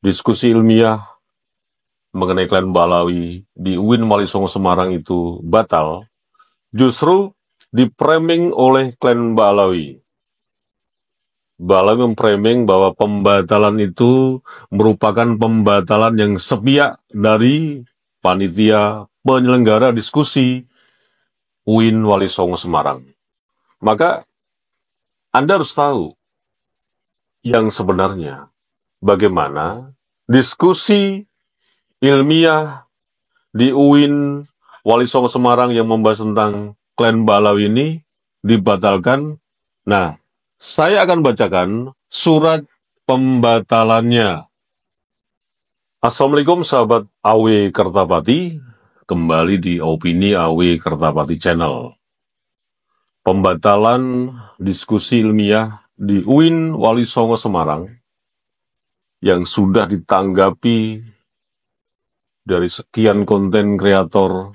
diskusi ilmiah mengenai klan Balawi di UIN Walisongo Semarang itu batal, justru dipraming oleh klan Balawi. Balawi memframing bahwa pembatalan itu merupakan pembatalan yang sepihak dari panitia penyelenggara diskusi UIN Walisongo Semarang. Maka Anda harus tahu yang sebenarnya bagaimana diskusi ilmiah di UIN Walisongo Semarang yang membahas tentang klan Balawi ini dibatalkan. Nah, saya akan bacakan surat pembatalannya. Assalamualaikum sahabat AW Kertapati, kembali di Opini AW Kertapati Channel. Pembatalan diskusi ilmiah di UIN Walisongo Semarang yang sudah ditanggapi dari sekian konten kreator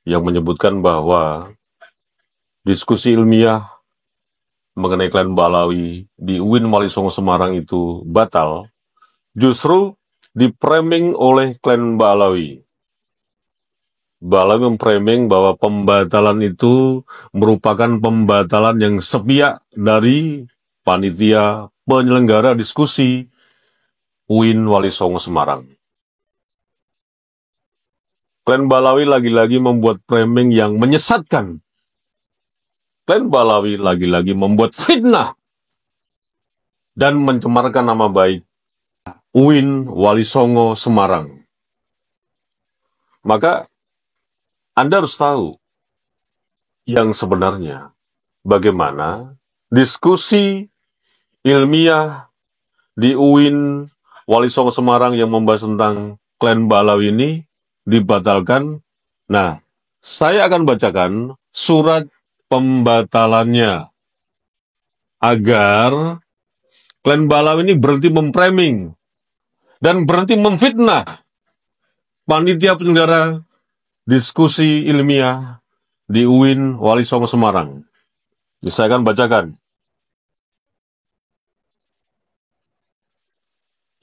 yang menyebutkan bahwa diskusi ilmiah mengenai klan Balawi di UIN Walisongo Semarang itu batal, justru dipraming oleh klan Balawi. Balawi memframing bahwa pembatalan itu merupakan pembatalan yang sepihak dari panitia penyelenggara diskusi UIN Walisongo Semarang. Klan Balawi lagi-lagi membuat framing yang menyesatkan. Klan Balawi lagi-lagi membuat fitnah dan mencemarkan nama baik UIN Walisongo Semarang. Maka Anda harus tahu yang sebenarnya bagaimana diskusi ilmiah di UIN Walisongo Semarang yang membahas tentang klan Balawi ini dibatalkan. Nah, saya akan bacakan surat pembatalannya agar klan Balawi ini berhenti memframing dan berhenti memfitnah panitia penyelenggara diskusi ilmiah di UIN Walisongo Semarang. Saya akan bacakan.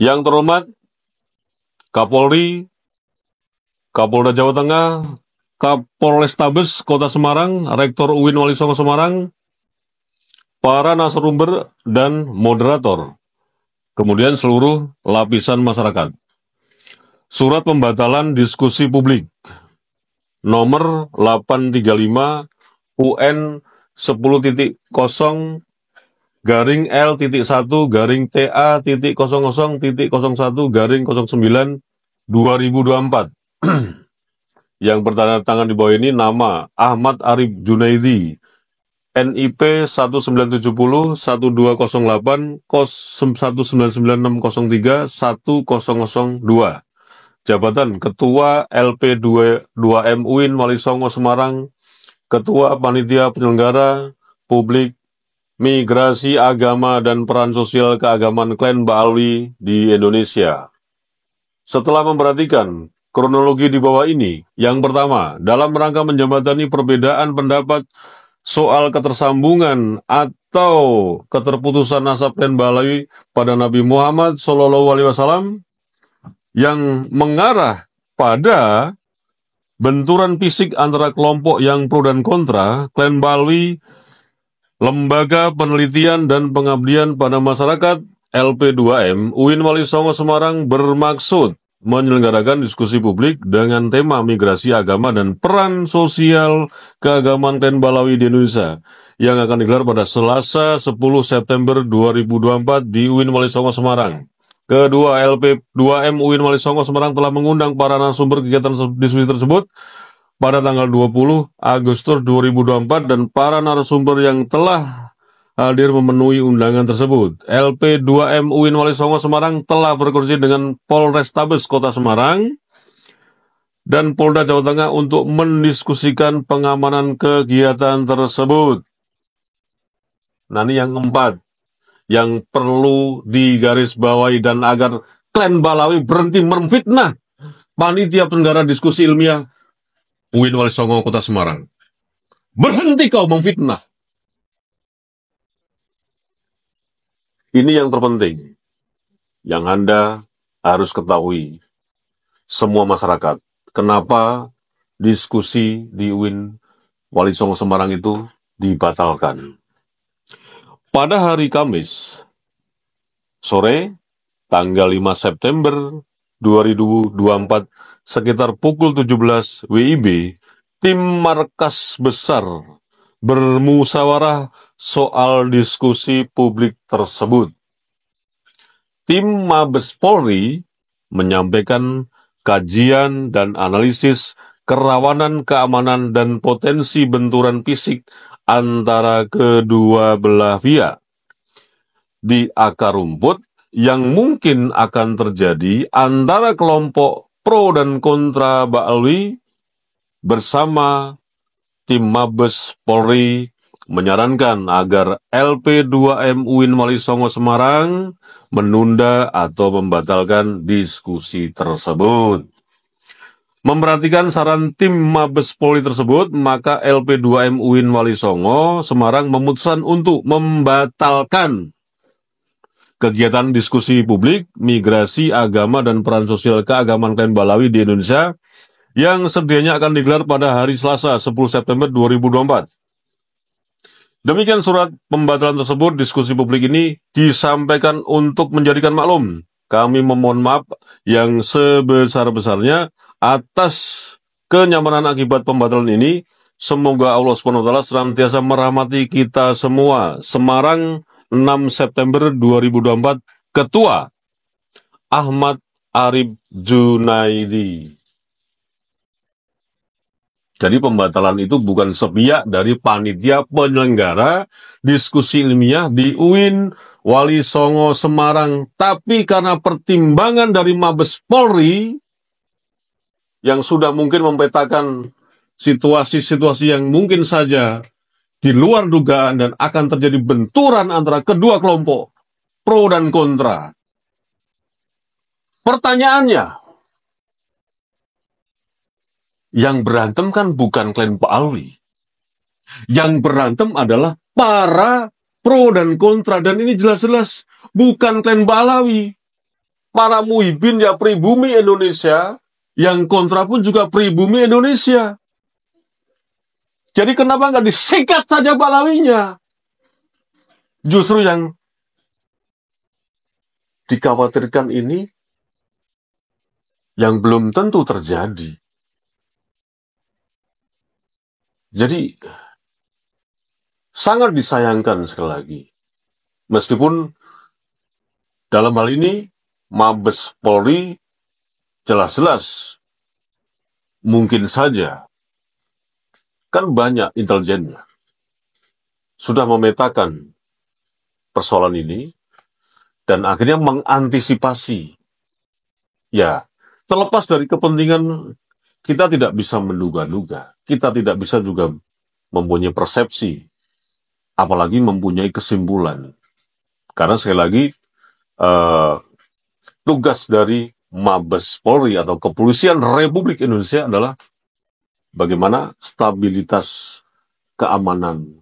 Yang terhormat Kapolri, Kapolda Jawa Tengah, Kapolrestabes Kota Semarang, Rektor UIN Walisongo Semarang, para narasumber dan moderator, kemudian seluruh lapisan masyarakat. Surat pembatalan diskusi publik nomor 835 UN 10.0 garing L.1 garing TA.00.01 garing 09 2024. Yang bertanda tangan di bawah ini nama Ahmad Arif Junaidi, NIP 1970 1208 199603 1002. Jabatan Ketua LP2M UIN Walisongo Semarang, Ketua Panitia Penyelenggara Publik Migrasi Agama dan Peran Sosial Keagamaan Klan Balawi di Indonesia. Setelah memperhatikan kronologi di bawah ini, yang pertama, dalam rangka menjembatani perbedaan pendapat soal ketersambungan atau keterputusan nasab klan Balawi pada Nabi Muhammad SAW yang mengarah pada benturan fisik antara kelompok yang pro dan kontra, klan Balawi, Lembaga Penelitian dan Pengabdian pada Masyarakat LP2M UIN Walisongo Semarang bermaksud menyelenggarakan diskusi publik dengan tema migrasi agama dan peran sosial keagamaan klan Balawi di Indonesia yang akan digelar pada Selasa 10 September 2024 di UIN Walisongo Semarang. Kedua, LP2M UIN Walisongo Semarang telah mengundang para narasumber kegiatan diskusi tersebut pada tanggal 20 Agustus 2024 dan para narasumber yang telah hadir memenuhi undangan tersebut. LP2M UIN Walisongo Semarang telah berkoordinasi dengan Polrestabes Kota Semarang dan Polda Jawa Tengah untuk mendiskusikan pengamanan kegiatan tersebut. Nah, ini yang keempat yang perlu digarisbawahi dan agar klan Balawi berhenti memfitnah panitia penyelenggara diskusi ilmiah UIN Walisongo Kota Semarang. Berhenti kau memfitnah. Ini yang terpenting, yang Anda harus ketahui semua masyarakat, kenapa diskusi di UIN Wali Songo Semarang itu dibatalkan. Pada hari Kamis sore, tanggal 5 September 2024, sekitar pukul 17 WIB, tim Markas Besar bermusyawarah soal diskusi publik tersebut. Tim Mabes Polri menyampaikan kajian dan analisis kerawanan keamanan dan potensi benturan fisik antara kedua belah pihak di akar rumput yang mungkin akan terjadi antara kelompok pro dan kontra Ba'alwi. Bersama tim Mabes Polri menyarankan agar LP2M UIN Wali Songo Semarang menunda atau membatalkan diskusi tersebut. Memperhatikan saran tim Mabes Polri tersebut, maka LP2M UIN Wali Songo Semarang memutuskan untuk membatalkan kegiatan diskusi publik, migrasi, agama, dan peran sosial keagamaan Klen Balawi di Indonesia yang sedianya akan digelar pada hari Selasa 10 September 2024. Demikian surat pembatalan tersebut. Diskusi publik ini disampaikan untuk menjadikan maklum. Kami memohon maaf yang sebesar-besarnya atas kenyamanan akibat pembatalan ini. Semoga Allah SWT senantiasa merahmati kita semua. Semarang, 6 September 2024, Ketua Ahmad Arif Junaidi. Jadi pembatalan itu bukan sepihak dari panitia penyelenggara diskusi ilmiah di UIN Wali Songo Semarang, tapi karena pertimbangan dari Mabes Polri yang sudah mungkin memetakan situasi-situasi yang mungkin saja di luar dugaan dan akan terjadi benturan antara kedua kelompok, pro dan kontra. Pertanyaannya, yang berantem kan bukan Klen Ba'alwi. Yang berantem adalah para pro dan kontra. Dan ini jelas-jelas bukan Klen Ba'alwi. Para muhibin ya pribumi Indonesia, yang kontra pun juga pribumi Indonesia. Jadi kenapa nggak disikat saja Ba'alwinya? Justru yang dikhawatirkan ini yang belum tentu terjadi. Jadi, sangat disayangkan sekali lagi. Meskipun dalam hal ini, Mabes Polri jelas-jelas mungkin saja, kan banyak intelijennya, sudah memetakan persoalan ini, dan akhirnya mengantisipasi. Ya, terlepas dari kepentingan, kita tidak bisa menduga-duga. Kita tidak bisa juga mempunyai persepsi, apalagi mempunyai kesimpulan. Karena sekali lagi, tugas dari Mabes Polri atau Kepolisian Republik Indonesia adalah bagaimana stabilitas keamanan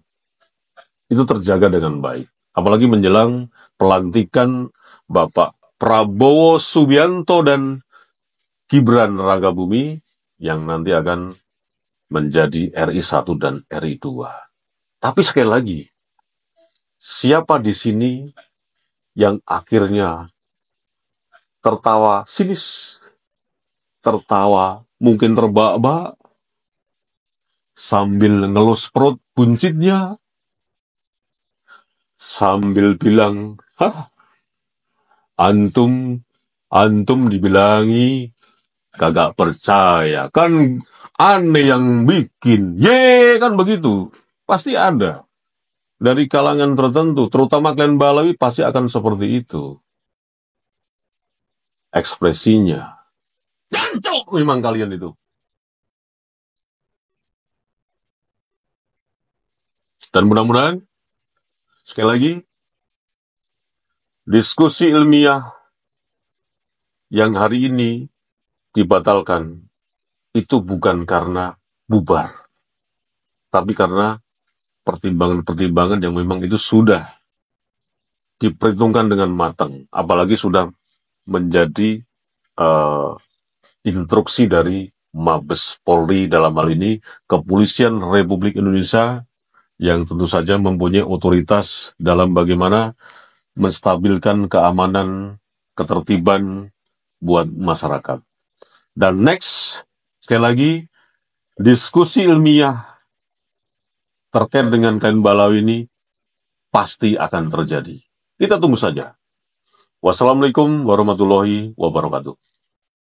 itu terjaga dengan baik. Apalagi menjelang pelantikan Bapak Prabowo Subianto dan Gibran Rakabuming yang nanti akan menjadi RI 1 dan RI 2. Tapi sekali lagi, siapa di sini yang akhirnya tertawa sinis, tertawa mungkin terbahak-bahak, sambil ngelus perut buncitnya, sambil bilang, hah, antum dibilangi kagak percaya, kan aneh yang bikin, kan begitu. Pasti ada. Dari kalangan tertentu, terutama Klen Ba'alwi pasti akan seperti itu. Ekspresinya. Jancuk memang kalian itu. Dan mudah-mudahan, sekali lagi, diskusi ilmiah yang hari ini dibatalkan, itu bukan karena bubar, tapi karena pertimbangan-pertimbangan yang memang itu sudah diperhitungkan dengan matang, apalagi sudah menjadi instruksi dari Mabes Polri dalam hal ini Kepolisian Republik Indonesia yang tentu saja mempunyai otoritas dalam bagaimana menstabilkan keamanan, ketertiban buat masyarakat. Dan next, sekali lagi, diskusi ilmiah terkait dengan kain balau ini pasti akan terjadi. Kita tunggu saja. Wassalamualaikum warahmatullahi wabarakatuh.